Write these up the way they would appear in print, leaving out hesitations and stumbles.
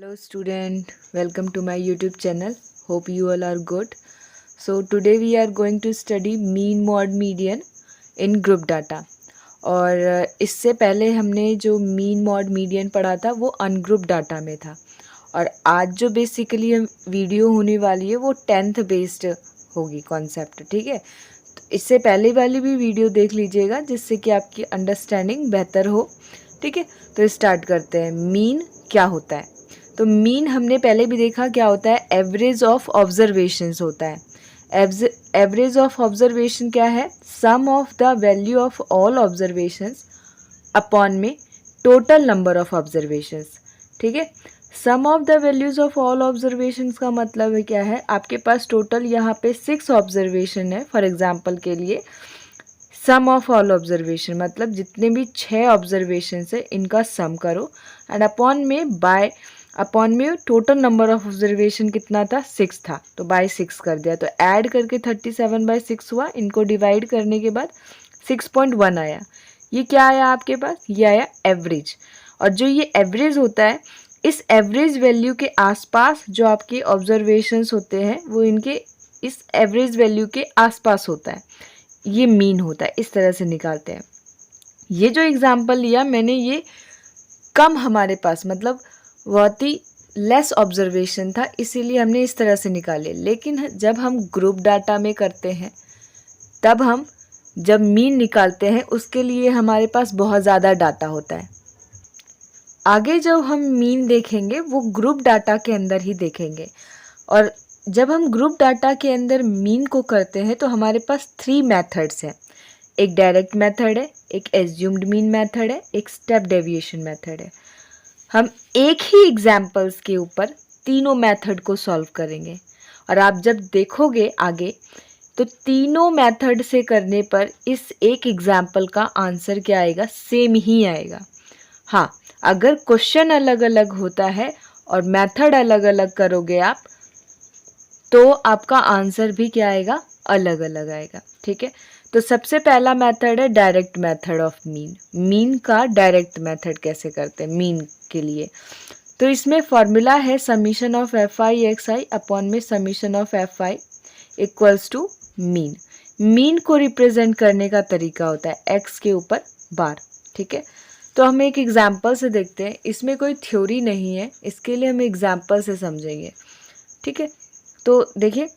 Hello student, welcome to my YouTube channel. Hope you all are good. So today we are going to study mean mode median in group data. और इससे पहले हमने जो mean mod median पढ़ा था वो ungroup data में था। और आज जो बेसिकली वीडियो होने वाली है वो 10th बेस्ड होगी कॉन्सेप्ट, ठीक है। तो इससे पहले वाली भी वीडियो देख लीजिएगा जिससे कि आपकी अंडरस्टैंडिंग बेहतर हो, ठीक है। तो स्टार्ट करते हैं। मीन क्या होता है? तो मीन हमने पहले भी देखा क्या होता है, एवरेज ऑफ ऑब्जर्वेशंस होता है। एवरेज ऑफ ऑब्जर्वेशन क्या है? Sum of the value of all observations upon में टोटल नंबर ऑफ ऑब्जर्वेशंस, ठीक है। Sum of the values of all observations का मतलब है क्या है, आपके पास टोटल यहाँ पे 6 ऑब्जर्वेशन है। फॉर एग्जांपल के लिए सम ऑफ ऑल ऑब्जर्वेशन मतलब जितने भी 6 ऑब्जर्वेशन है इनका सम करो एंड अपॉन में टोटल नंबर ऑफ ऑब्जर्वेशन कितना था? 6 था, तो बाय 6 कर दिया। तो ऐड करके 37/6 हुआ। इनको डिवाइड करने के बाद 6.1 आया। ये क्या आया आपके पास? ये आया एवरेज। और जो ये एवरेज होता है, इस एवरेज वैल्यू के आसपास जो आपके ऑब्जर्वेशंस होते हैं वो इनके इस एवरेज वैल्यू के आसपास होता है, ये मीन होता है। इस तरह से निकालते हैं। ये जो एग्जाम्पल लिया मैंने, ये कम हमारे पास मतलब बहुत ही लेस ऑब्जर्वेशन था, इसीलिए हमने इस तरह से निकाले। लेकिन जब हम ग्रुप डाटा में करते हैं तब हम जब मीन निकालते हैं उसके लिए हमारे पास बहुत ज़्यादा डाटा होता है। आगे जब हम मीन देखेंगे वो ग्रुप डाटा के अंदर ही देखेंगे। और जब हम ग्रुप डाटा के अंदर मीन को करते हैं तो हमारे पास 3 मेथड्स हैं। एक डायरेक्ट मेथड है, एक एज्यूम्ड मीन मेथड है, एक स्टेप डेविएशन मेथड है। हम एक ही एग्जाम्पल्स के ऊपर तीनों मेथड को सॉल्व करेंगे। और आप जब देखोगे आगे तो तीनों मेथड से करने पर इस एक एग्जाम्पल का आंसर क्या आएगा? सेम ही आएगा। हाँ, अगर क्वेश्चन अलग अलग होता है और मेथड अलग अलग करोगे आप तो आपका आंसर भी क्या आएगा? अलग अलग आएगा, ठीक है। तो सबसे पहला मेथड है direct method of mean. Mean का डायरेक्ट मेथड कैसे करते हैं मीन के लिए? तो इसमें फॉर्मूला है summation of F I X I upon में summation of F I equals to mean. Mean को रिप्रेजेंट करने का तरीका होता है एक्स के ऊपर बार, ठीक है। तो हम एक एग्जाम्पल से देखते हैं। इसमें कोई थ्योरी नहीं है, इसके लिए हम एग्जाम्पल से समझेंगे, ठीक है। तो देखिए,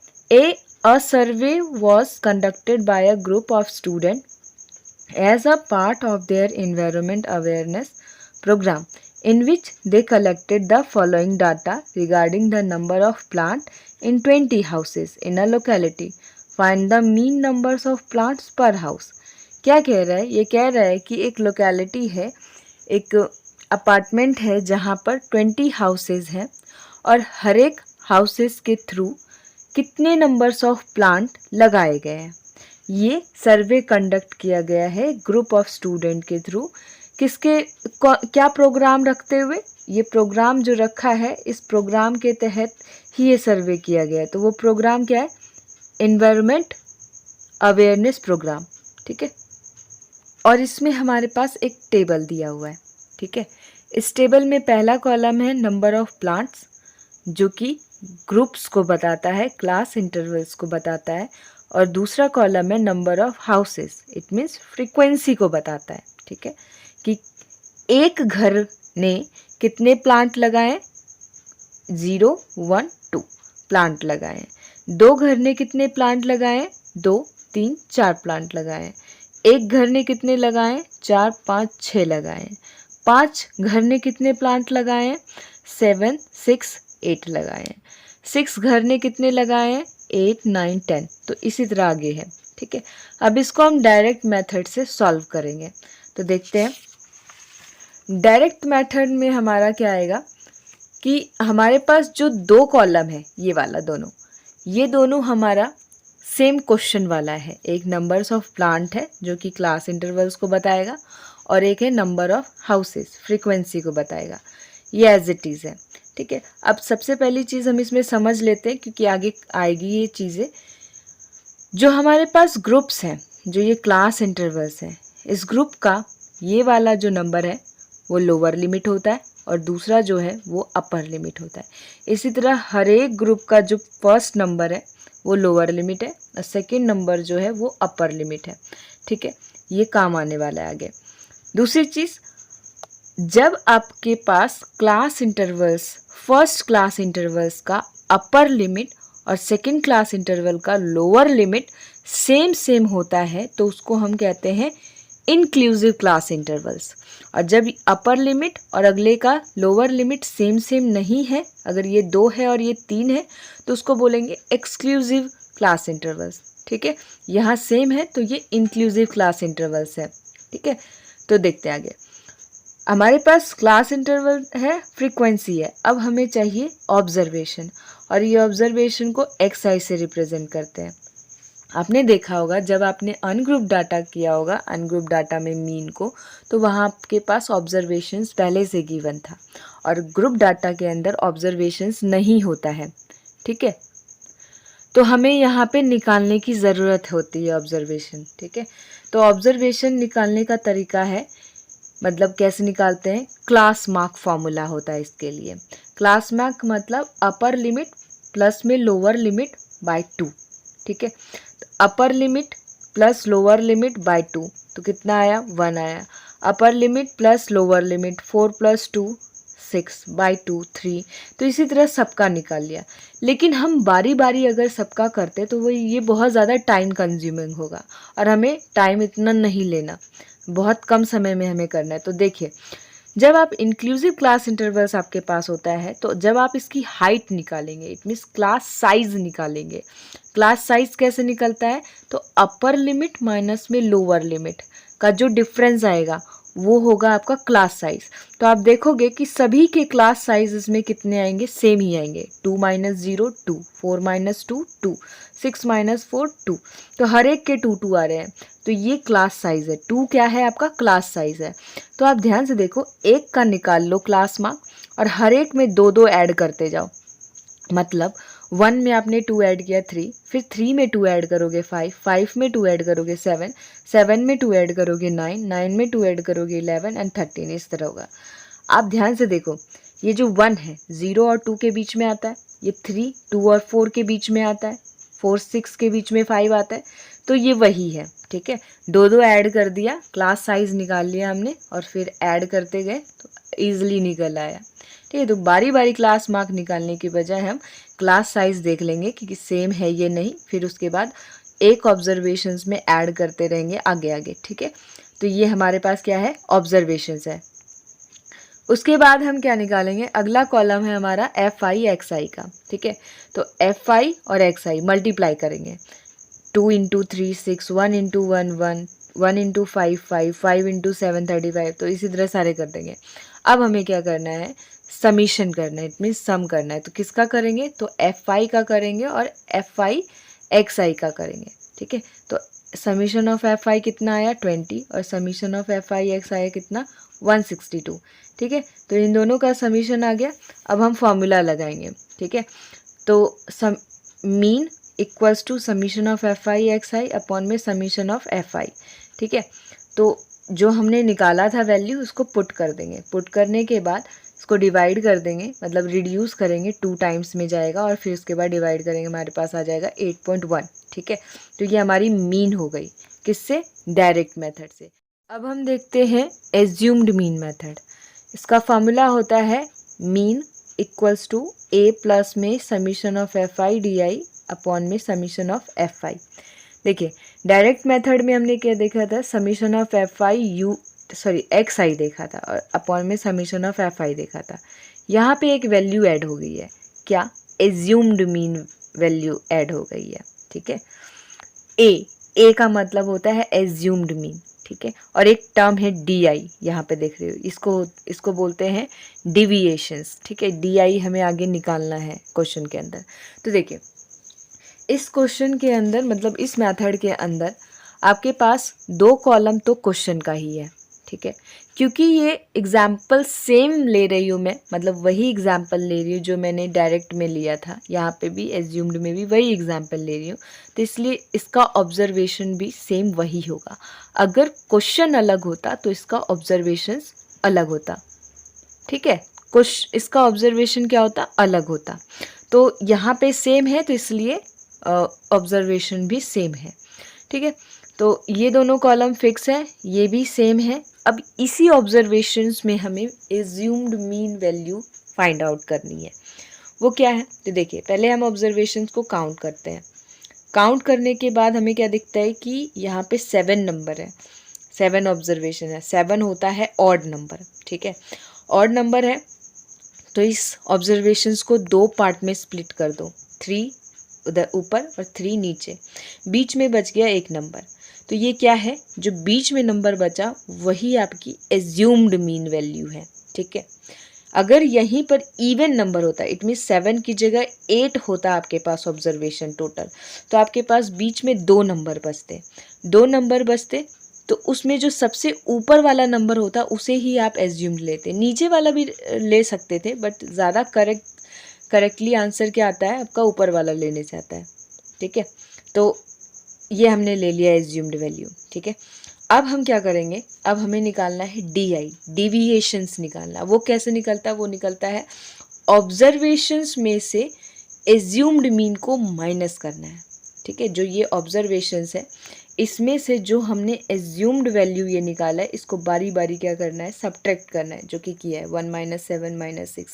a survey was conducted by a group of students as a part of their environment awareness program in which they collected the following data regarding the number of plants in 20 houses in a locality. Find the mean numbers of plants per house. क्या कह रहा है? ये कह रहा है कि एक लोकेलिटी है, एक अपार्टमेंट है जहाँ पर 20 हाउसेज हैं और हर एक हाउसेस के थ्रू कितने नंबर्स ऑफ प्लांट लगाए गए हैं। ये सर्वे कंडक्ट किया गया है ग्रुप ऑफ स्टूडेंट के थ्रू। किसके क्या प्रोग्राम रखते हुए? ये प्रोग्राम जो रखा है, इस प्रोग्राम के तहत ही ये सर्वे किया गया है। तो वो प्रोग्राम क्या है? एनवायरनमेंट अवेयरनेस प्रोग्राम, ठीक है। और इसमें हमारे पास एक टेबल दिया हुआ है, ठीक है। इस टेबल में पहला कॉलम है नंबर ऑफ प्लांट्स जो कि ग्रुप्स को बताता है, क्लास इंटरवल्स को बताता है। और दूसरा कॉलम है number of houses, it means frequency को बताता है, ठीक है, कि एक घर ने कितने प्लांट लगाए? 0, 1, 2 प्लांट लगाए। 2 घर ने कितने प्लांट लगाए? 2, 3, 4 प्लांट लगाए। एक घर ने कितने लगाए? 4, 5, 6 लगाए। 5 घर ने कितने प्लांट लगाए? 7, 6, 8 लगाए। 6 घर ने कितने लगाए? 8, 9, 10। तो इसी तरह आगे है, ठीक है। अब इसको हम डायरेक्ट मेथड से सॉल्व करेंगे। तो देखते हैं डायरेक्ट मेथड में हमारा क्या आएगा कि हमारे पास जो 2 कॉलम है, ये वाला दोनों, ये दोनों हमारा सेम क्वेश्चन वाला है। एक नंबर्स ऑफ प्लांट है जो कि क्लास इंटरवल्स को बताएगा और एक है नंबर ऑफ हाउसेस, फ्रीक्वेंसी को बताएगा। ये एज इट इज़ है, ठीक है। अब सबसे पहली चीज़ हम इसमें समझ लेते हैं क्योंकि आगे आएगी ये चीज़ें। जो हमारे पास ग्रुप्स हैं, जो ये क्लास इंटरवल्स हैं, इस ग्रुप का ये वाला जो नंबर है वो लोअर लिमिट होता है और दूसरा जो है वो अपर लिमिट होता है। इसी तरह हर एक ग्रुप का जो फर्स्ट नंबर है वो लोअर लिमिट है और सेकंड नंबर जो है वो अपर लिमिट है। ठीक है, ये काम आने वाला है आगे। दूसरी चीज़, जब आपके पास class intervals, first class intervals का अपर लिमिट और सेकंड क्लास इंटरवल का लोअर लिमिट सेम होता है तो उसको हम कहते हैं इंक्लूसिव क्लास इंटरवल्स। और जब अपर लिमिट और अगले का लोअर लिमिट सेम नहीं है, अगर ये 2 है और ये 3 है तो उसको बोलेंगे एक्सक्लूसिव क्लास इंटरवल्स। ठीक है, यहाँ सेम है तो ये इंक्लूसिव क्लास इंटरवल्स है। ठीक है, तो देखते हैं आगे। हमारे पास क्लास इंटरवल है, फ्रीक्वेंसी है, अब हमें चाहिए ऑब्जर्वेशन, और ये ऑब्जर्वेशन को एक्स आई से रिप्रेजेंट करते हैं। आपने देखा होगा जब आपने अनग्रुप डाटा किया होगा, अनग्रुप डाटा में मीन को, तो वहाँ आपके पास ऑब्जर्वेशंस पहले से गिवन था और ग्रुप डाटा के अंदर ऑब्जर्वेशंस नहीं होता है। ठीक है, तो हमें यहाँ पे निकालने की ज़रूरत होती है ऑब्जर्वेशन। ठीक है, तो ऑब्जर्वेशन निकालने का तरीका है, मतलब कैसे निकालते हैं, क्लास मार्क फॉर्मूला होता है इसके लिए। क्लास मार्क मतलब अपर लिमिट प्लस में लोअर लिमिट बाय 2। ठीक है, तो upper limit plus lower limit by 2 तो कितना आया, 1 आया। Upper limit plus lower limit 4 + 2 6 by 2 3। तो इसी तरह सबका निकाल लिया। लेकिन हम बारी बारी अगर सबका करते तो वो ये बहुत ज़्यादा टाइम कंज्यूमिंग होगा और हमें टाइम इतना नहीं लेना, बहुत कम समय में हमें करना है। तो देखिए, जब आप इंक्लूसिव क्लास इंटरवल्स आपके पास होता है तो जब आप इसकी हाइट निकालेंगे, इट मीन्स क्लास साइज निकालेंगे। क्लास साइज कैसे निकलता है, तो अपर लिमिट माइनस में लोअर लिमिट का जो डिफरेंस आएगा वो होगा आपका क्लास साइज। तो आप देखोगे कि सभी के क्लास साइज इसमें कितने आएंगे, सेम ही आएंगे। 2 - 0 2, 4 - 2 2, 6 - 4 2, तो हर एक के 2 2 आ रहे हैं। तो ये क्लास साइज है, 2 क्या है आपका, क्लास साइज है। तो आप ध्यान से देखो, एक का निकाल लो क्लास मार्क और हर एक में 2 2 ऐड करते जाओ। मतलब 1 में आपने 2 ऐड किया 3, फिर 3 में 2 ऐड करोगे 5, 5 में 2 ऐड करोगे 7, 7 में 2 ऐड करोगे 9, 9 में 2 ऐड करोगे 11 एंड 13, इस तरह होगा। आप ध्यान से देखो, ये जो 1 है 0 और 2 के बीच में आता है, ये 3 2 और 4 के बीच में आता है, 4 6 के बीच में 5 आता है, तो ये वही है। ठीक है, 2 2 ऐड कर दिया, क्लास साइज निकाल लिया हमने और फिर ऐड करते गए तो ईजिली निकल आया। ठीक है, तो बारी बारी क्लास मार्क निकालने की बजाय हम क्लास साइज देख लेंगे कि सेम है ये नहीं, फिर उसके बाद एक ऑब्जर्वेशंस में ऐड करते रहेंगे आगे आगे। ठीक है, तो ये हमारे पास क्या है, ऑब्जर्वेशंस है। उसके बाद हम क्या निकालेंगे, अगला कॉलम है हमारा FI XI का। ठीक है, तो FI और XI मल्टीप्लाई करेंगे, 2 × 3 6, 1 × 1 1, 1 × 5 5, 5 × 7 35, तो इसी तरह सारे कर देंगे। अब हमें क्या करना है, समीशन करना है, इट मीन्स सम करना है। तो किसका करेंगे, तो FI का करेंगे और FI XI का करेंगे। ठीक है, तो समीशन ऑफ FI कितना आया, 20, और समीशन ऑफ FI XI कितना, 162। ठीक है, तो इन दोनों का समीशन आ गया। अब हम फॉर्मूला लगाएंगे। ठीक है, तो mean equals to summation of FI XI upon में समीशन ऑफ FI। ठीक है, तो जो हमने निकाला था वैल्यू उसको पुट कर देंगे, पुट करने के बाद इसको डिवाइड कर देंगे, मतलब रिड्यूस करेंगे, 2 टाइम्स में जाएगा और फिर उसके बाद डिवाइड करेंगे, हमारे पास आ जाएगा 8.1। ठीक है, तो ये हमारी मीन हो गई, किससे, डायरेक्ट मेथड से। अब हम देखते हैं एज्यूम्ड मीन मेथड। इसका फॉर्मूला होता है mean equals to A plus में summation of FI DI upon में समीशन ऑफ FI। देखिए, डायरेक्ट मेथड में हमने क्या देखा था, समीशन ऑफ XI देखा था और अपॉन में समीशन ऑफ FI देखा था। यहाँ पे एक वैल्यू ऐड हो गई है, क्या, एज्यूम्ड मीन वैल्यू ऐड हो गई है। ठीक है, ए का मतलब होता है एज्यूम्ड मीन। ठीक है, और एक टर्म है DI, यहाँ पे देख रहे हो, इसको बोलते हैं डिविएशंस। ठीक है, DI हमें आगे निकालना है क्वेश्चन के अंदर। तो देखिए, इस क्वेश्चन के अंदर, मतलब इस मेथड के अंदर आपके पास 2 कॉलम तो क्वेश्चन का ही है। ठीक है, क्योंकि ये एग्जाम्पल सेम ले रही हूँ मैं, मतलब वही एग्जाम्पल ले रही हूँ जो मैंने डायरेक्ट में लिया था, यहाँ पे भी एज्यूम्ड में भी वही एग्जाम्पल ले रही हूँ, तो इसलिए इसका ऑब्जर्वेशन भी सेम वही होगा। अगर क्वेश्चन अलग होता तो इसका ऑब्जर्वेशंस अलग होता। ठीक है, कुछ इसका ऑब्जर्वेशन क्या होता, अलग होता। तो यहाँ पे सेम है तो इसलिए ऑब्जर्वेशन भी सेम है, ठीक है। तो ये दोनों कॉलम फिक्स है, ये भी सेम है। अब इसी ऑब्जर्वेशंस में हमें assumed mean value find out करनी है। वो क्या है, तो देखिए पहले हम ऑब्जर्वेशंस को काउंट करते हैं। काउंट करने के बाद हमें क्या दिखता है कि यहाँ पे 7 नंबर है, 7 ऑब्जर्वेशन है। 7 होता है ऑड नंबर, ठीक है, ऑड नंबर है। तो इस ऑब्जर्वेशंस को 2 पार्ट में स्प्लिट कर दो, 3 उधर ऊपर और 3 नीचे, बीच में बच गया 1 नंबर। तो ये क्या है, जो बीच में नंबर बचा वही आपकी एज्यूम्ड मीन वैल्यू है, ठीक है। अगर यहीं पर इवन नंबर होता, इट मीन 7 की जगह 8 होता आपके पास ऑब्जर्वेशन टोटल, तो आपके पास बीच में 2 नंबर बचते, 2 नंबर बचते। तो उसमें जो सबसे ऊपर वाला नंबर होता उसे ही आप एज्यूम्ड लेते, नीचे वाला भी ले सकते थे, बट ज़्यादा करेक्टली आंसर क्या आता है आपका, ऊपर वाला लेने से आता है, ठीक है। तो ये हमने ले लिया एज्यूम्ड वैल्यू, ठीक है। अब हम क्या करेंगे, अब हमें निकालना है DI, डिविएशंस निकालना। वो कैसे निकलता है, वो निकलता है ऑब्जर्वेशंस में से एज्यूम्ड मीन को माइनस करना है, ठीक है। जो ये ऑब्जर्वेशंस है इसमें से जो हमने एज्यूम्ड वैल्यू ये निकाला है, इसको बारी बारी क्या करना है, सब्ट्रैक्ट करना है, जो कि किया है। 1 - 7 - 6,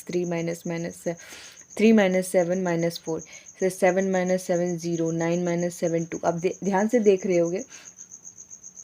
3 - 7 -4, फिर 7 - 7 0, 9 - 7 2। अब ध्यान से देख रहे होगे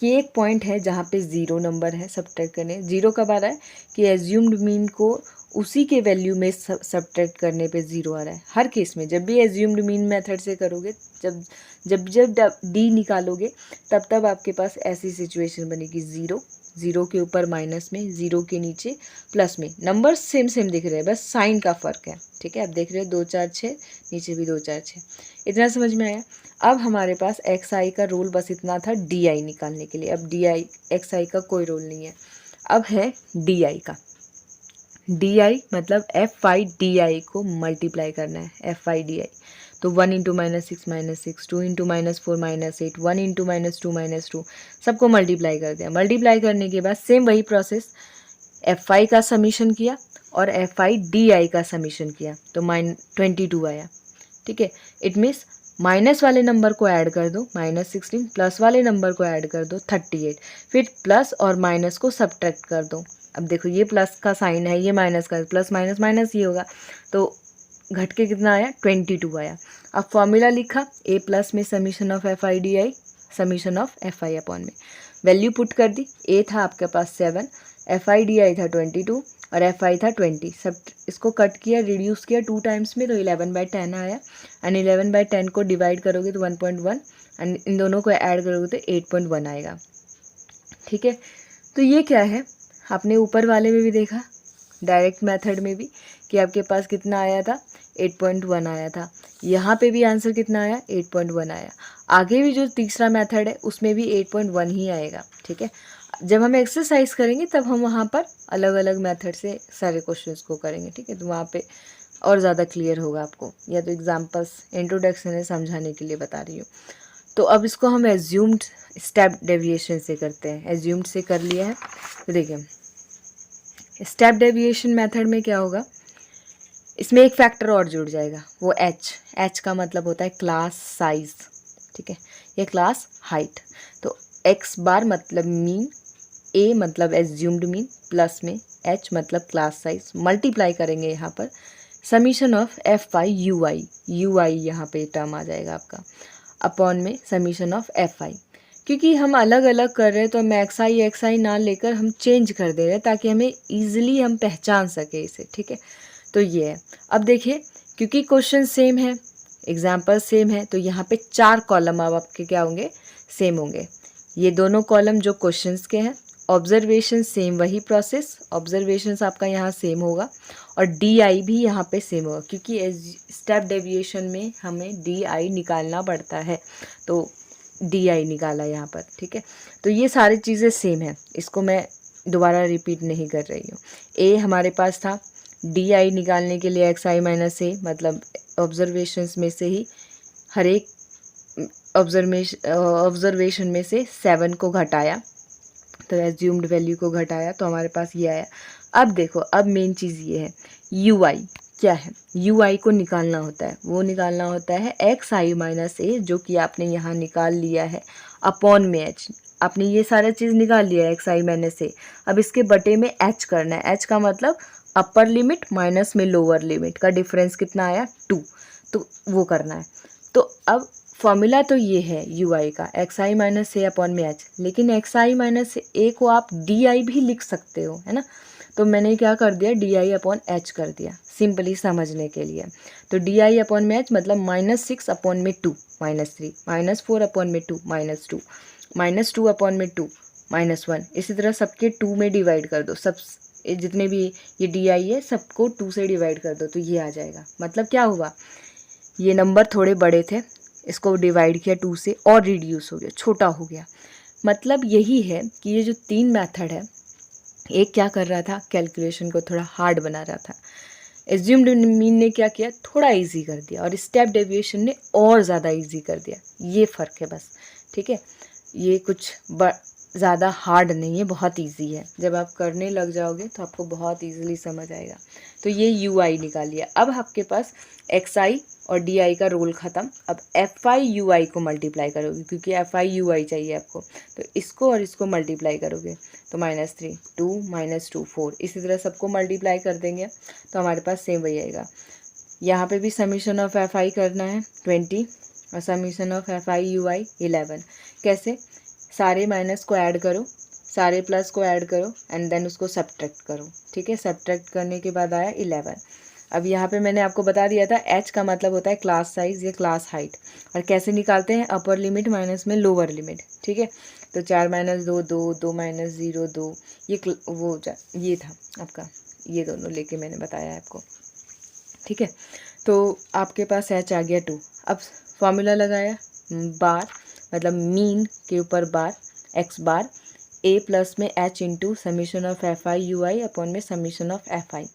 कि एक पॉइंट है जहाँ पे 0 नंबर है, सब्ट्रैक्ट करने। 0 कब आ रहा है कि एज्यूम्ड मीन को उसी के वैल्यू में सब्ट्रैक्ट करने पे 0 आ रहा है। हर केस में जब भी एज्यूम्ड मीन मेथड से करोगे, जब जब जब D निकालोगे तब तब आपके पास ऐसी सिचुएशन बनेगी, 0 0 के ऊपर माइनस में, 0 के नीचे प्लस में। नंबर सेम सेम दिख रहे हैं, बस साइन का फ़र्क है, ठीक है। आप देख रहे हो 2 4 6, नीचे भी 2 4 6। इतना समझ में आया। अब हमारे पास XI का रोल बस इतना था DI निकालने के लिए। अब DI XI का कोई रोल नहीं है, अब है DI का। DI मतलब FI/DI को मल्टीप्लाई करना है, FI/DI। तो 1 × -6 - 6, 2 × -4 - 8, 1 × -2 - 2, सबको मल्टीप्लाई कर दिया। मल्टीप्लाई करने के बाद सेम वही प्रोसेस, FI का समीशन किया और FI/DI का समीशन किया, तो -22 आया, ठीक है। इट मीन्स माइनस वाले नंबर को ऐड कर दो, -16, प्लस वाले नंबर को ऐड कर दो, 38, फिर प्लस और माइनस को सब्ट्रैक्ट कर दो। अब देखो ये प्लस का साइन है, ये माइनस का, प्लस माइनस माइनस ये होगा, तो घट के कितना आया, 22 आया। अब फॉर्मूला लिखा, A प्लस में summation of FI/DI, summation of FI upon में वैल्यू पुट कर दी। A था आपके पास 7, FI/DI था 22 और FI था 20। सब इसको कट किया, रिड्यूस किया 2 टाइम्स में, तो 11/10 आया। एंड 11/10 को डिवाइड करोगे तो 1.1, एंड इन दोनों को ऐड करोगे तो 8.1 आएगा, ठीक है। तो ये क्या है, आपने ऊपर वाले में भी देखा, डायरेक्ट मेथड में भी, कि आपके पास कितना आया था, 8.1 आया था। यहाँ पे भी आंसर कितना आया, 8.1 आया। आगे भी जो तीसरा मेथड है उसमें भी 8.1 ही आएगा, ठीक है। जब हम एक्सरसाइज करेंगे तब हम वहाँ पर अलग अलग मेथड से सारे क्वेश्चंस को करेंगे, ठीक है। तो वहाँ पे और ज़्यादा क्लियर होगा आपको, या तो एग्जाम्पल्स इंट्रोडक्शन है समझाने के लिए बता रही हूँ। तो अब इसको हम एज्यूम्ड स्टेप डेविएशन से करते हैं। एज्यूम्ड से कर लिया है, तो देखिए स्टेप डेविएशन मेथड में क्या होगा, इसमें एक फैक्टर और जुड़ जाएगा, वो H का मतलब होता है क्लास साइज, ठीक है, ये क्लास हाइट। तो X बार मतलब मीन, A मतलब एज्यूम्ड मीन, प्लस में H मतलब क्लास साइज, मल्टीप्लाई करेंगे यहाँ पर समीशन ऑफ FI/UI, UI यहाँ पे टर्म आ जाएगा आपका, अपॉन में समीशन ऑफ FI। क्योंकि हम अलग अलग कर रहे हैं तो हम XI ना लेकर हम चेंज कर दे रहे हैं ताकि हमें ईजिली हम पहचान सके इसे, ठीक है। तो ये है। अब देखिए क्योंकि क्वेश्चन सेम है, एग्जाम्पल सेम है, तो यहाँ पे 4 कॉलम अब आपके क्या होंगे, सेम होंगे। ये दोनों कॉलम जो क्वेश्चंस के हैं, ऑब्जर्वेशन सेम वही प्रोसेस, ऑब्जर्वेशंस आपका यहाँ सेम होगा और DI भी यहाँ पे सेम होगा, क्योंकि स्टेप डेविएशन में हमें DI निकालना पड़ता है, तो DI निकाला यहाँ पर, ठीक है। तो ये सारी चीज़ें सेम है, इसको मैं दोबारा रिपीट नहीं कर रही हूँ। A हमारे पास था, DI निकालने के लिए XI - A मतलब ऑब्जर्वेशंस में से ही हर एक ऑब्जर्वेशन में से 7 को घटाया, तो एज्यूम्ड वैल्यू को घटाया तो हमारे पास ये आया। अब देखो, अब मेन चीज़ ये है, यू आई क्या है, यू आई को निकालना होता है, वो निकालना होता है एक्स आई माइनस ए, जो कि आपने यहाँ निकाल लिया है अपॉन में एच। आपने ये सारा चीज़ निकाल लिया है एक्स आई माइनस ए। अब इसके बटे में एच करना है। एच का मतलब अपर लिमिट माइनस में लोअर लिमिट का डिफरेंस कितना आया, 2, तो वो करना है। तो अब फॉर्मूला तो ये है यू आई का, एक्स आई माइनस ए अपॉन में एच, लेकिन एक्स आई माइनस ए को आप डी आई भी लिख सकते हो, है ना। तो मैंने क्या कर दिया, डी आई अपॉन एच कर दिया सिंपली समझने के लिए। तो डी आई अपॉन में एच मतलब -6 अपॉन में 2 -3, -4 अपॉन में 2 -2, -2 अपॉन में 2 -1। इसी तरह सबके 2 में डिवाइड कर दो, सब जितने भी ये डी आई है सबको 2 से डिवाइड कर दो तो ये आ जाएगा। मतलब क्या हुआ, ये नंबर थोड़े बड़े थे, इसको डिवाइड किया 2 से और रिड्यूस हो गया, छोटा हो गया। मतलब यही है कि ये जो 3 मेथड है, एक क्या कर रहा था, कैलकुलेशन को थोड़ा हार्ड बना रहा था, एज्यूम्ड मीन ने क्या किया, थोड़ा इजी कर दिया, और स्टेप डेविएशन ने और ज़्यादा इजी कर दिया। ये फ़र्क है बस, ठीक है। ये कुछ ज़्यादा हार्ड नहीं है, बहुत इजी है। जब आप करने लग जाओगे तो आपको बहुत इजीली समझ आएगा। तो ये यू आई निकालिए। अब आपके पास एक्स आई और डी आई का रोल ख़त्म। अब एफ आई यू आई को मल्टीप्लाई करोगे, क्योंकि एफ आई यू आई चाहिए आपको, तो इसको और इसको मल्टीप्लाई करोगे तो -3, 2 -2 4, इसी तरह सबको मल्टीप्लाई कर देंगे तो हमारे पास सेम वही आएगा। यहाँ पे भी समीशन ऑफ एफ आई करना है 20 और summation of F I U I 11। कैसे, सारे माइनस को ऐड करो, सारे प्लस को ऐड करो एंड देन उसको सब्ट्रैक्ट करो, ठीक है। सब्ट्रैक्ट करने के बाद आया 11। अब यहाँ पे मैंने आपको बता दिया था एच का मतलब होता है क्लास साइज़ या क्लास हाइट, और कैसे निकालते हैं, अपर लिमिट माइनस में लोअर लिमिट, ठीक है। तो 4 - 2 2, 2 - 0 2, ये था आपका, ये दोनों लेके मैंने बताया आपको, ठीक है। तो आपके पास एच आ गया 2। अब फॉर्मूला लगाया, बार मतलब मीन के ऊपर बार, एक्स बार ए प्लस में H into summation of F I U I upon में समीशन ऑफ एफ आई।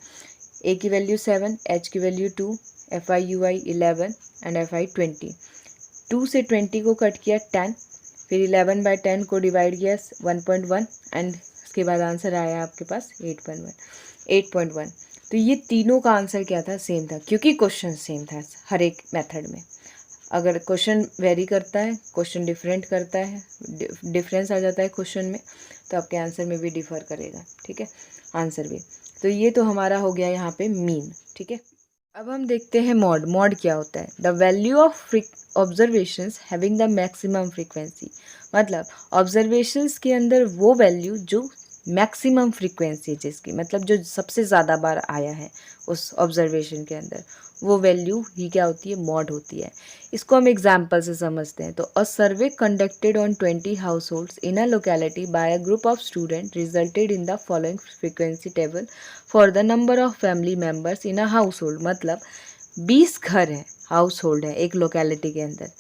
ए की वैल्यू 7, एच की value 2, F I U I 11 and F I 20। 2 से 20 को कट किया 10, फिर 11/10 को डिवाइड किया 1.1 एंड उसके बाद आंसर आया आपके पास 8.1। तो ये तीनों का आंसर क्या था, सेम था, क्योंकि क्वेश्चन सेम था हर एक मेथड में। अगर क्वेश्चन वेरी करता है, क्वेश्चन डिफरेंट करता है, डिफरेंस आ जाता है क्वेश्चन में, तो आपके आंसर में भी डिफर करेगा, ठीक है, आंसर भी। तो ये तो हमारा हो गया यहाँ पे मीन, ठीक है। अब हम देखते हैं मॉड। मॉड क्या होता है, the value of observations having the maximum frequency. मतलब ऑब्जर्वेशंस के अंदर वो वैल्यू जो मैक्सिमम फ्रीक्वेंसी जिसकी, मतलब जो सबसे ज़्यादा बार आया है उस ऑब्जर्वेशन के अंदर, वो वैल्यू ही क्या होती है, मॉड होती है। इसको हम एग्जाम्पल से समझते हैं। तो a survey conducted on 20 households in a locality by a group of student resulted in the following frequency table for the number of family members in a household. मतलब 20 घर हैं, house hold है एक locality के अंदर,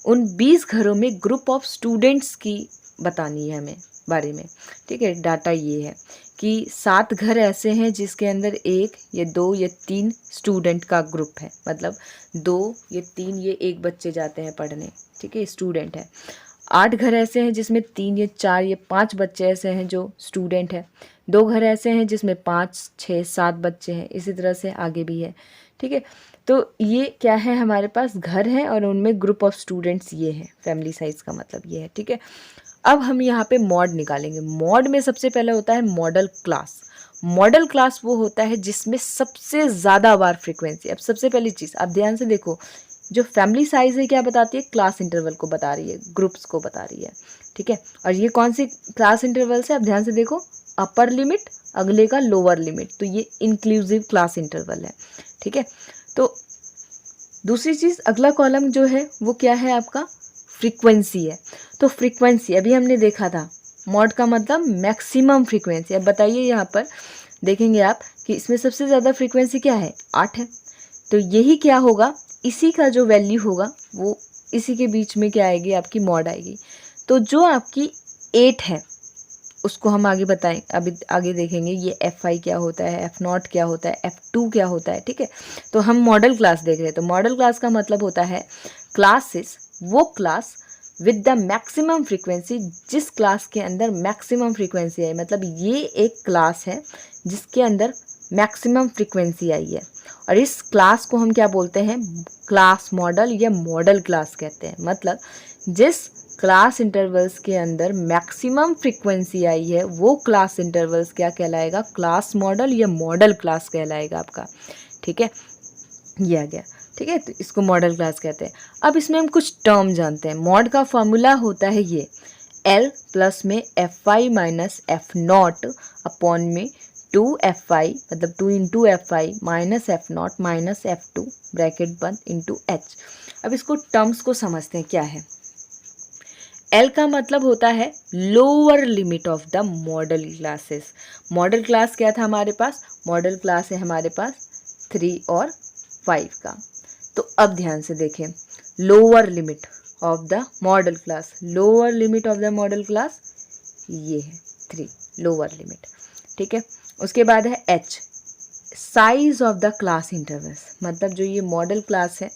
उन 20 घरों में ग्रुप ऑफ स्टूडेंट्स की बतानी है हमें बारे में, ठीक है। डाटा ये है कि 7 घर ऐसे हैं जिसके अंदर 1 या 2 या 3 स्टूडेंट का ग्रुप है, मतलब 2 या 3 ये एक बच्चे जाते हैं पढ़ने, ठीक है, स्टूडेंट है। 8 घर ऐसे हैं जिसमें 3 या 4 या 5 बच्चे ऐसे हैं जो स्टूडेंट हैं। 2 घर ऐसे हैं जिसमें 5 6 7 बच्चे हैं, इसी तरह से आगे भी है, ठीक है। तो ये क्या है, हमारे पास घर हैं और उनमें ग्रुप ऑफ स्टूडेंट्स ये है, फैमिली साइज का मतलब ये है, ठीक है। अब हम यहाँ पे मॉड निकालेंगे। मॉड में सबसे पहले होता है मॉडल क्लास। मॉडल क्लास वो होता है जिसमें सबसे ज़्यादा बार फ्रीक्वेंसी। अब सबसे पहली चीज़ आप ध्यान से देखो, जो फैमिली साइज है क्या बताती है, क्लास इंटरवल को बता रही है, ग्रुप्स को बता रही है, ठीक है। और ये कौन सी क्लास इंटरवल से, आप ध्यान से देखो, अपर लिमिट अगले का लोअर लिमिट, तो ये इंक्लूसिव क्लास इंटरवल है, ठीक है। तो दूसरी चीज़, अगला कॉलम जो है वो क्या है आपका, फ्रीक्वेंसी है। तो फ्रीक्वेंसी अभी हमने देखा था, मॉड का मतलब मैक्सिमम फ्रीक्वेंसी। अब बताइए यहाँ पर देखेंगे आप कि इसमें सबसे ज़्यादा फ्रीक्वेंसी क्या है, 8 है। तो यही क्या होगा, इसी का जो वैल्यू होगा वो इसी के बीच में क्या आएगी, आपकी मॉड आएगी। तो जो आपकी 8 है उसको हम आगे बताएं, अभी आगे देखेंगे ये F5 क्या होता है, F0 क्या होता है, F2 क्या होता है, ठीक है। तो हम मॉडल क्लास देख रहे हैं। तो मॉडल क्लास का मतलब होता है क्लासेस, वो class with the maximum frequency, जिस क्लास के अंदर मैक्सिमम फ्रीक्वेंसी आई, मतलब ये एक क्लास है जिसके अंदर मैक्सिमम फ्रीक्वेंसी आई है, और इस क्लास को हम क्या बोलते हैं, क्लास मॉडल या मॉडल क्लास कहते हैं। मतलब जिस क्लास इंटरवल्स के अंदर मैक्सिमम फ्रीक्वेंसी आई है वो क्लास इंटरवल्स क्या कहलाएगा, क्लास मॉडल या मॉडल क्लास कहलाएगा आपका। ठीक है, ये आ गया। ठीक है, तो इसको मॉडल क्लास कहते हैं। अब इसमें हम कुछ टर्म जानते हैं। मॉड का फॉर्मूला होता है ये, L प्लस में Fi माइनस F0 अपॉन में 2Fi, मतलब 2 into Fi minus F0 minus F2 bracket बंद इंटू H। अब इसको टर्म्स को समझते हैं क्या है। L का मतलब होता है lower limit of the model classes. Model class क्या था हमारे पास, मॉडल क्लास है हमारे पास 3 और 5 का। तो अब ध्यान से देखें, lower limit of the model class, lower limit of the model class ये है 3, लोअर लिमिट। ठीक है, उसके बाद है H, size of the class intervals, मतलब जो ये मॉडल क्लास है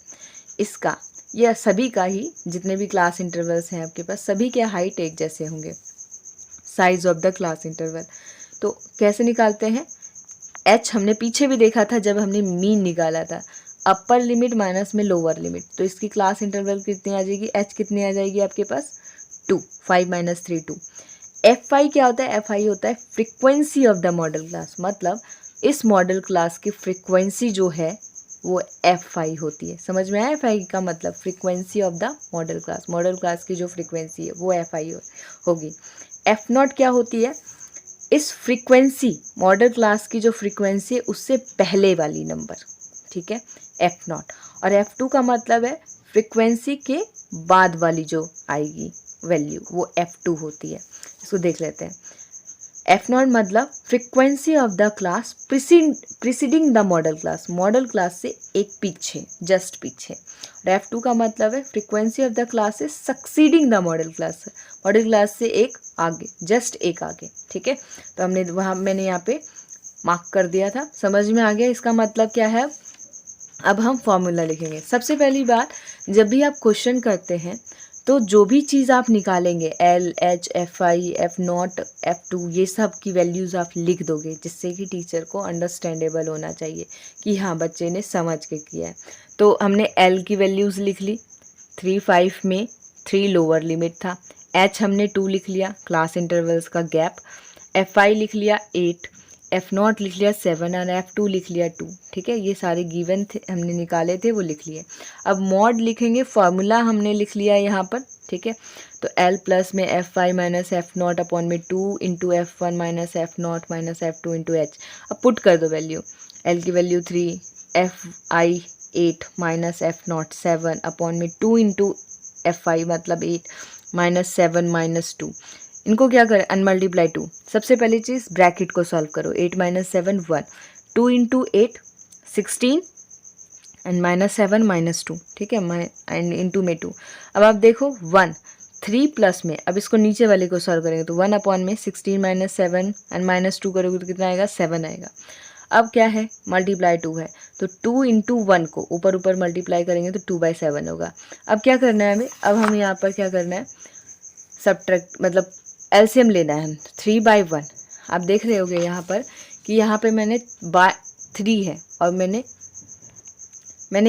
इसका या सभी का ही, जितने भी क्लास इंटरवल्स हैं आपके पास सभी के हाइट एक जैसे होंगे। Size of the class interval तो कैसे निकालते हैं, H हमने पीछे भी देखा था जब हमने मीन निकाला था, अपर लिमिट माइनस में लोअर लिमिट, तो इसकी क्लास इंटरवल कितनी आ जाएगी, H कितनी आ जाएगी आपके पास 2, 5 माइनस 3 2। Fi क्या होता है, Fi होता है frequency of the model class, मतलब इस मॉडल क्लास की फ्रीक्वेंसी जो है वो Fi होती है। समझ में आया, Fi का मतलब frequency of the model class, model class की जो फ्रीक्वेंसी है वो Fi होगी। F0 क्या होती है, इस फ्रीक्वेंसी मॉडल क्लास की जो फ्रीक्वेंसी है उससे पहले वाली नंबर। ठीक है, F0। और F2 का मतलब है फ्रीक्वेंसी के बाद वाली जो आएगी वैल्यू वो F2 होती है। इसको देख लेते हैं। F0 मतलब frequency of the class preceding the model class, model class से एक पीछे, जस्ट पीछे। और F2 का मतलब है फ्रीक्वेंसी ऑफ द क्लास से succeeding the model class, model class से एक आगे, जस्ट एक आगे। ठीक है, तो हमने वहाँ मैंने यहाँ पे मार्क कर दिया था, समझ में आ गया इसका मतलब क्या है। अब हम फॉर्मूला लिखेंगे। सबसे पहली बात, जब भी आप क्वेश्चन करते हैं तो जो भी चीज़ आप निकालेंगे L, H, Fi, F0, F2 ये सब की वैल्यूज़ आप लिख दोगे, जिससे कि टीचर को अंडरस्टैंडेबल होना चाहिए कि हाँ बच्चे ने समझ के किया है। तो हमने L की वैल्यूज़ लिख ली, 3 5 में 3 लोअर लिमिट था। H हमने 2 लिख लिया, क्लास इंटरवल्स का गैप। Fi लिख लिया 8, F0 लिख लिया 7 और F2 लिख लिया 2। ठीक है, ये सारे गिवन थे, हमने निकाले थे वो लिख लिए। अब मॉड लिखेंगे, फार्मूला हमने लिख लिया यहाँ पर। ठीक है, तो L प्लस में Fi माइनस F0 अपॉन में 2 into F1 minus F0 minus F2 into H। अब पुट कर दो वैल्यू, L की value 3, Fi 8 minus F0 7 upon में 2 इंटू Fi मतलब 8 माइनस 7 माइनस 2। इनको क्या करें, अनमल्टीप्लाई 2। सबसे पहली चीज़ ब्रैकेट को सॉल्व करो, 8 minus 7 1, 2 into 8 16 and minus 7 minus 2। ठीक है, एंड इंटू में 2। अब आप देखो 1 3 प्लस में, अब इसको नीचे वाले को सॉल्व करेंगे तो 1 अपॉन में 16 माइनस 7 एंड माइनस 2 करोगे तो कितना आएगा, 7 आएगा। अब क्या है, मल्टीप्लाई 2 है तो 2 इंटू 1 को ऊपर ऊपर मल्टीप्लाई करेंगे तो 2/7 होगा। अब क्या करना है हमें, अब हम यहाँ पर क्या करना है, सब्ट्रैक्ट मतलब एलसीएम लेना है हम। 3/1 आप देख रहे होगे यहाँ पर कि यहाँ पे मैंने 3 है और मैंने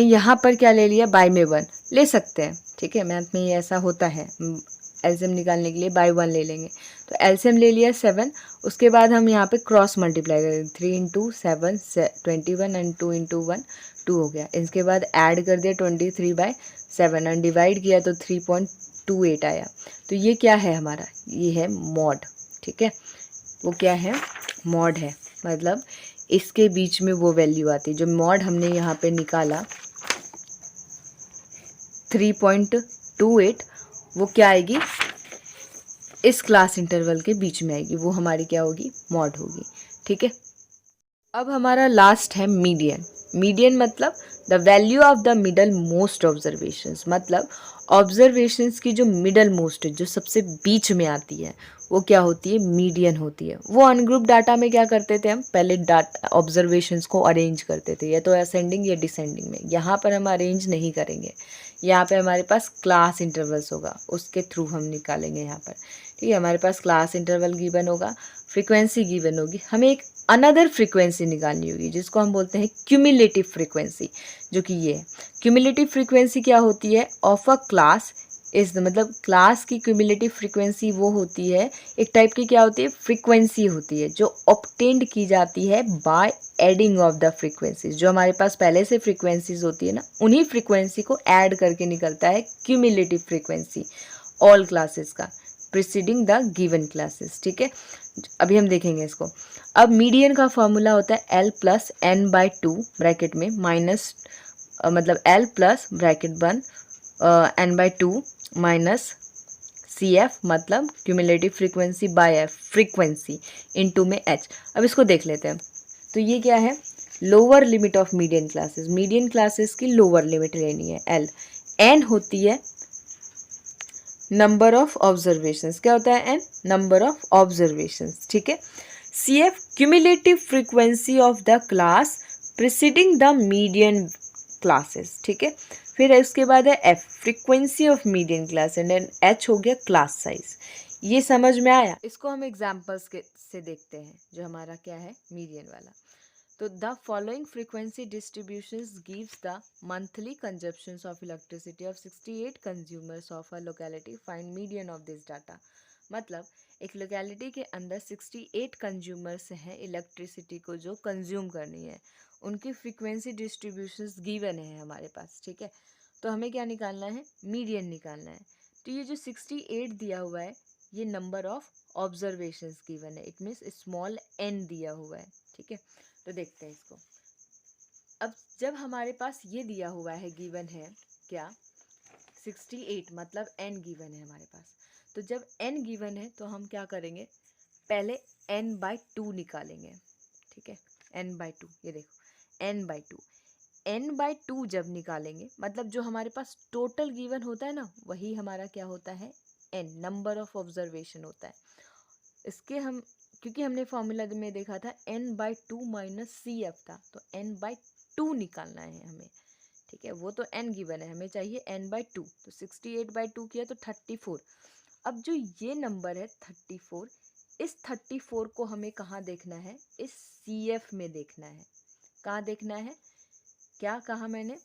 यहाँ पर क्या ले लिया, बाय में 1 ले सकते हैं। ठीक है, मैथ में ये ऐसा होता है, एलसीएम निकालने के लिए बाय 1 ले लेंगे। तो एलसीएम ले लिया 7, उसके बाद हम यहाँ पे क्रॉस मल्टीप्लाई करेंगे, 3 इंटू 7 21 एंड 2 इंटू 1 2 हो गया। इसके बाद ऐड कर दिया 23/7 एंड डिवाइड किया तो 3.28 आया। तो ये क्या है हमारा, ये है मॉड। ठीक है, वो क्या है, मॉड है, मतलब इसके बीच में वो वैल्यू आती है जो मॉड हमने यहाँ पे निकाला 3.28, वो क्या आएगी, इस क्लास इंटरवल के बीच में आएगी, वो हमारी क्या होगी, मॉड होगी। ठीक है, अब हमारा लास्ट है मीडियन। मीडियन मतलब the value of the middle most observations, मतलब ऑब्जर्वेशंस की जो मिडल मोस्ट, जो सबसे बीच में आती है वो क्या होती है, मीडियन होती है। वो अनग्रुप डाटा में क्या करते थे हम, पहले डाटा ऑब्जर्वेशंस को अरेंज करते थे, या तो असेंडिंग या डिसेंडिंग में। यहाँ पर हम अरेंज नहीं करेंगे, यहाँ पे हमारे पास क्लास इंटरवल्स होगा, उसके थ्रू हम निकालेंगे यहाँ पर। ठीक है, हमारे पास क्लास इंटरवल गिवन होगा, फ्रीक्वेंसी गिवन होगी, हमें एक अनदर फ्रीक्वेंसी निकालनी होगी जिसको हम बोलते हैं क्यूमुलेटिव फ्रीक्वेंसी, जो कि ये है। क्यूमुलेटिव फ्रीक्वेंसी क्या होती है? ऑफ अ क्लास इस मतलब क्लास की क्यूमुलेटिव फ्रीक्वेंसी वो होती है, एक टाइप की क्या होती है? फ्रीक्वेंसी होती है जो ऑब्टेन्ड की जाती है by adding of the frequencies. जो हमारे पास पहले से फ्रीक्वेंसीज होती है ना, उन्हीं फ्रीक्वेंसी को ऐड करके निकलता है क्यूमुलेटिव फ्रीक्वेंसी ऑल क्लासेस का प्रीसीडिंग द गिवन क्लासेस। ठीक है, अभी हम देखेंगे इसको। अब मीडियन का फॉर्मूला होता है L plus N by two bracket में माइनस मतलब L plus bracket 1 N by two minus CF मतलब cumulative frequency by F frequency into में H। अब इसको देख लेते हैं। तो ये क्या है? Lower limit of median classes. Median classes की लोअर लिमिट लेनी है L। N होती है नंबर ऑफ ऑब्जर्वेशंस। क्या होता है N? Number of observations. ठीक है। CF cumulative frequency of the class preceding the median classes. ठीक है, फिर उसके बाद है F frequency of median class and H हो गया क्लास साइज। ये समझ में आया? इसको हम एग्जाम्पल्स के से देखते हैं, जो हमारा क्या है मीडियन वाला। तो the following frequency distributions gives the monthly consumptions of elasticity of 68 consumers of a locality, find median of this data. मतलब एक लोकेलिटी के अंदर 68 कंज्यूमर्स हैं इलेक्ट्रिसिटी को जो कंज्यूम करनी है, उनकी फ्रीक्वेंसी डिस्ट्रीब्यूशंस गिवन है हमारे पास। ठीक है, तो हमें क्या निकालना है? मीडियन निकालना है। तो ये जो 68 दिया हुआ है, ये नंबर ऑफ ऑब्जर्वेशंस गिवन है, इट मीन्स स्मॉल n दिया हुआ है। ठीक है, तो देखते हैं इसको। अब जब हमारे पास ये दिया हुआ है, गिवन है क्या? 68 मतलब n गिवन है हमारे पास। तो जब n गिवन है तो हम क्या करेंगे? पहले n बाई टू निकालेंगे। ठीक है, n बाई टू, ये देखो n by to. n by to जब निकालेंगे मतलब जो हमारे पास टोटल गिवन होता है ना, वही हमारा क्या होता है? n नंबर ऑफ ऑब्जर्वेशन होता है। इसके हम क्योंकि हमने फॉर्मूला में देखा था n by two minus C F था, तो n बाई टू निकालना है हमें। ठीक है, वो तो n गिवन है, हमें चाहिए n बाई टू। तो 68 बाई टू किया तो 34। अब जो ये नंबर है 34, इस 34 को हमें कहाँ देखना है? इस CF में देखना है। कहाँ देखना है? क्या कहा मैंने?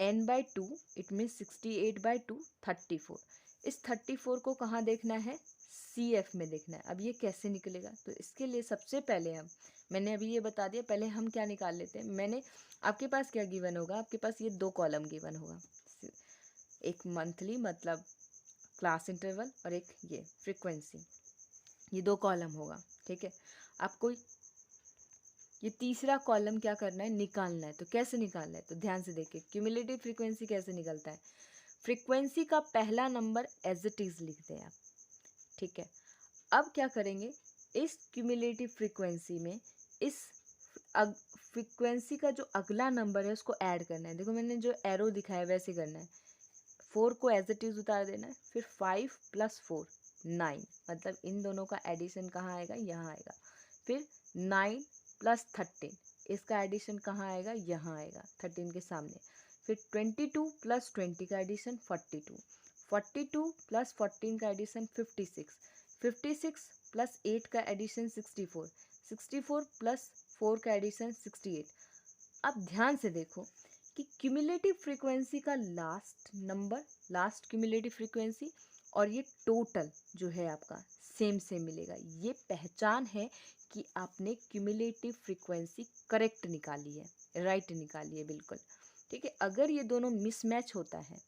n by to, it mean 68 by two 34। इस 34 को कहाँ देखना है? CF में देखना है। अब ये कैसे निकलेगा? तो इसके लिए सबसे पहले मैंने अभी ये बता दिया, पहले हम क्या निकाल लेते हैं। आपके पास क्या गिवन होगा? आपके पास ये दो कॉलम गिवन होगा, एक मंथली मतलब क्लास इंटरवल और एक ये फ्रीक्वेंसी, ये दो कॉलम होगा। ठीक है, आपको ये तीसरा कॉलम क्या करना है? निकालना है। तो कैसे निकालना है? तो ध्यान से देखिए, क्यूमुलेटिव फ्रीक्वेंसी कैसे निकलता है? फ्रीक्वेंसी का पहला नंबर एज इट इज लिखते हैं आप। ठीक है, अब क्या करेंगे? इस क्यूमुलेटिव फ्रीक्वेंसी में इस फ्रीक्वेंसी का जो अगला नंबर है उसको ऐड करना है। देखो मैंने जो एरो दिखाया है वैसे करना है। 4 को एज इट इज उतार देना है, फिर 5 प्लस 4 9, मतलब इन दोनों का एडिशन कहाँ आएगा? यहाँ आएगा। फिर 9 प्लस 13, इसका एडिशन कहाँ आएगा? यहाँ आएगा 13 के सामने। फिर 22 प्लस 20 का एडिशन 42, 42 प्लस 14 का एडिशन 56, 56 प्लस 8 का एडिशन 64, 64 प्लस 4 का एडिशन 68। अब ध्यान से देखो कि क्यूमुलेटिव फ्रीक्वेंसी का last number, last cumulative frequency और ये टोटल जो है आपका सेम सेम मिलेगा। ये पहचान है कि आपने क्यूमुलेटिव फ्रीक्वेंसी करेक्ट निकाली है, राइट निकाली है बिल्कुल। ठीक है, अगर ये दोनों मिसमैच होता है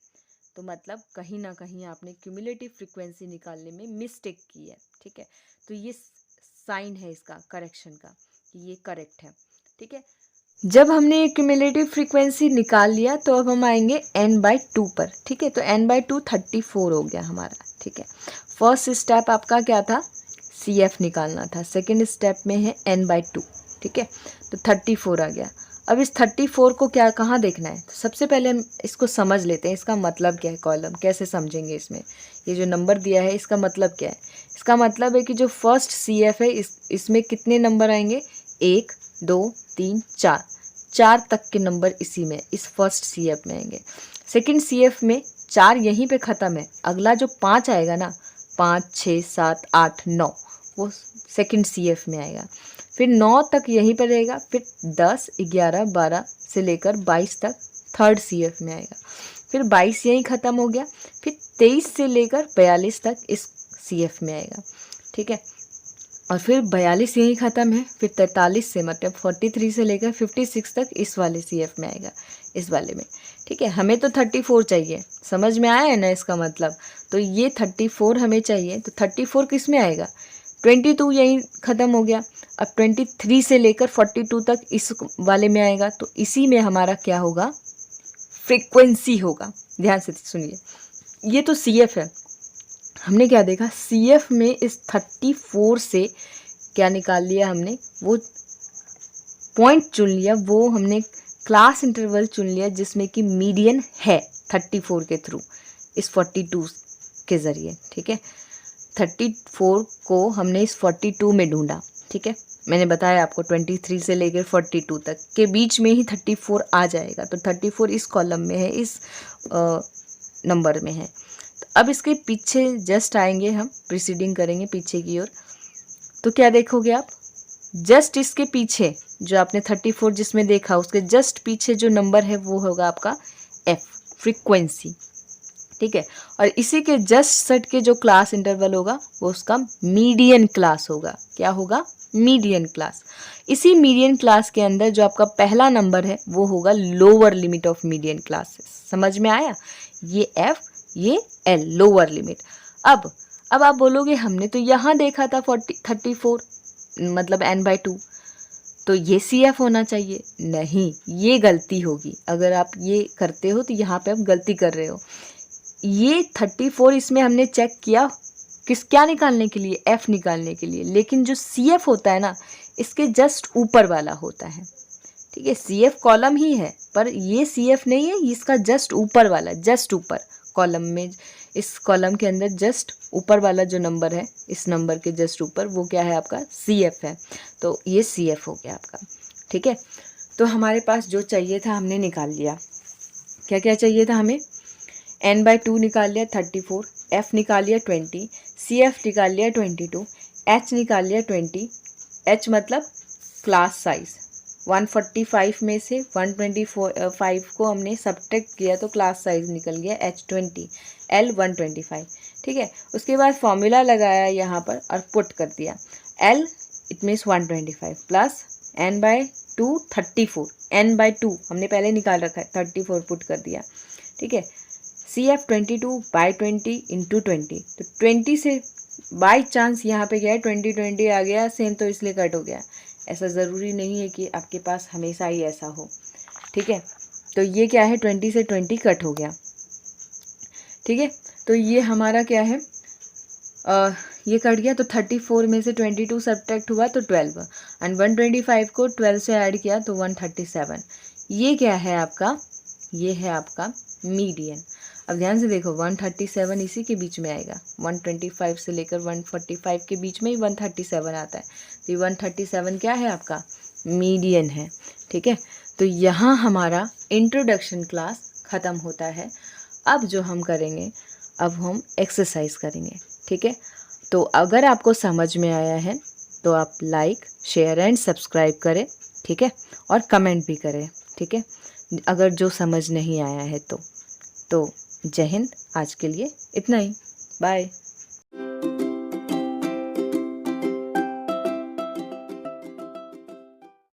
तो मतलब कहीं ना कहीं आपने क्यूमुलेटिव फ्रीक्वेंसी निकालने में मिस्टेक की है। ठीक है, तो ये साइन है इसका करेक्शन का कि ये करेक्ट है। ठीक है, जब हमने ये क्यूमुलेटिव फ्रीक्वेंसी निकाल लिया तो अब हम आएंगे n बाई टू पर। ठीक है, तो n बाई टू 34 हो गया हमारा। ठीक है, फर्स्ट स्टेप आपका क्या था? CF निकालना था। सेकंड स्टेप में है n बाई टू। ठीक है, तो 34 आ गया। अब इस 34 को क्या कहाँ देखना है? तो सबसे पहले हम इसको समझ लेते हैं, इसका मतलब क्या है? कॉलम कैसे समझेंगे? इसमें ये जो नंबर दिया है इसका मतलब क्या है? इसका मतलब है कि जो फर्स्ट CF है इसमें कितने नंबर आएंगे? 1 2 3 4 तक के नंबर इसी में, इस फर्स्ट CF में आएंगे। सेकंड CF में 4 यहीं पे ख़त्म है, अगला जो 5 आएगा ना, 5 6 7 8 9, वो सेकंड CF में आएगा। फिर 9 तक यहीं पर रहेगा, फिर 10 11 12 से लेकर 22 तक थर्ड CF में आएगा। फिर 22 यहीं ख़त्म हो गया, फिर 23 से लेकर 42 तक इस CF में आएगा, ठीक है। और फिर 42 यहीं ख़त्म है, फिर 43 से मतलब 43 से लेकर 56 तक इस वाले CF में आएगा, इस वाले में, ठीक है। हमें तो 34 चाहिए, समझ में आया है ना इसका मतलब। तो ये 34 हमें चाहिए, तो 34 किस में आएगा, 22 यहीं ख़त्म हो गया। अब 23 से लेकर 42 तक इस वाले में आएगा, तो इसी में हमारा क्या होगा, फ्रीक्वेंसी होगा। ध्यान से सुनिए, ये तो CF है। हमने क्या देखा, CF में इस 34 से क्या निकाल लिया हमने, वो पॉइंट चुन लिया, वो हमने क्लास इंटरवल चुन लिया जिसमें कि मीडियन है 34 के थ्रू, इस 42 के ज़रिए, ठीक है। 34 को हमने इस 42 में ढूंढा, ठीक है। मैंने बताया आपको 23 से लेकर 42 तक के बीच में ही 34 आ जाएगा, तो 34 इस कॉलम में है, इस नंबर में है। तो अब इसके पीछे जस्ट आएंगे हम, प्रीसीडिंग करेंगे पीछे की ओर, तो क्या देखोगे आप, जस्ट इसके पीछे जो आपने 34 जिसमें देखा, उसके जस्ट पीछे जो नंबर है वो होगा आपका F, फ्रीक्वेंसी, ठीक है। और इसी के जस्ट सेट के जो क्लास इंटरवल होगा वो उसका मीडियन क्लास होगा। क्या होगा, मीडियन क्लास। इसी मीडियन क्लास के अंदर जो आपका पहला नंबर है वो होगा lower limit of median classes. समझ में आया, ये F ये L लोअर लिमिट। अब आप बोलोगे हमने तो यहाँ देखा था 34 मतलब n/2, तो ये CF होना चाहिए। नहीं, ये गलती होगी। अगर आप ये करते हो तो यहाँ पे आप गलती कर रहे हो। ये 34 इसमें हमने चेक किया क्या निकालने के लिए, F निकालने के लिए, लेकिन जो CF होता है ना, इसके जस्ट ऊपर वाला होता है, ठीक है। CF कॉलम ही है पर ये CF नहीं है, इसका जस्ट ऊपर वाला, जस्ट ऊपर कॉलम में, इस कॉलम के अंदर जस्ट ऊपर वाला जो नंबर है, इस नंबर के जस्ट ऊपर, वो क्या है आपका, CF है। तो ये CF हो गया आपका, ठीक है। तो हमारे पास जो चाहिए था हमने निकाल लिया। क्या क्या चाहिए था हमें, n/2 निकाल लिया 34, F निकाल लिया 20, CF निकाल लिया 22, H निकाल लिया 20, H मतलब क्लास साइज। 145 में से 125 को हमने सब्ट्रैक्ट किया तो क्लास साइज निकल गया H20, L 125, ठीक है। उसके बाद फॉर्मूला लगाया यहाँ पर और पुट कर दिया, L it means 125 plus n/2 34, n/2 हमने पहले निकाल रखा है, 34 पुट कर दिया, ठीक है। CF 22/20 इंटू 20, तो 20 से बाई चांस यहाँ पे गया 20 आ गया सेम, तो इसलिए कट हो गया। ऐसा ज़रूरी नहीं है कि आपके पास हमेशा ही ऐसा हो, ठीक है। तो ये क्या है, 20 से 20 कट हो गया, ठीक है। तो ये हमारा क्या है, ये कट गया, तो 34 में से 22 सब्ट्रैक्ट हुआ तो 12, एंड 125 को 12 से ऐड किया तो 137। ये क्या है आपका, ये है आपका मीडियन। अब ध्यान से देखो, 137 इसी के बीच में आएगा, 125 से लेकर 145 के बीच में ही 137 आता है, तो ये 137 क्या है आपका, मीडियन है, ठीक है। तो यहाँ हमारा इंट्रोडक्शन क्लास ख़त्म होता है। अब जो हम करेंगे, अब हम एक्सरसाइज करेंगे, ठीक है। तो अगर आपको समझ में आया है तो आप लाइक शेयर एंड सब्सक्राइब करें, ठीक है, और कमेंट भी करें, ठीक है। अगर जो समझ नहीं आया है तो जय हिंद, आज के लिए इतना ही, बाय।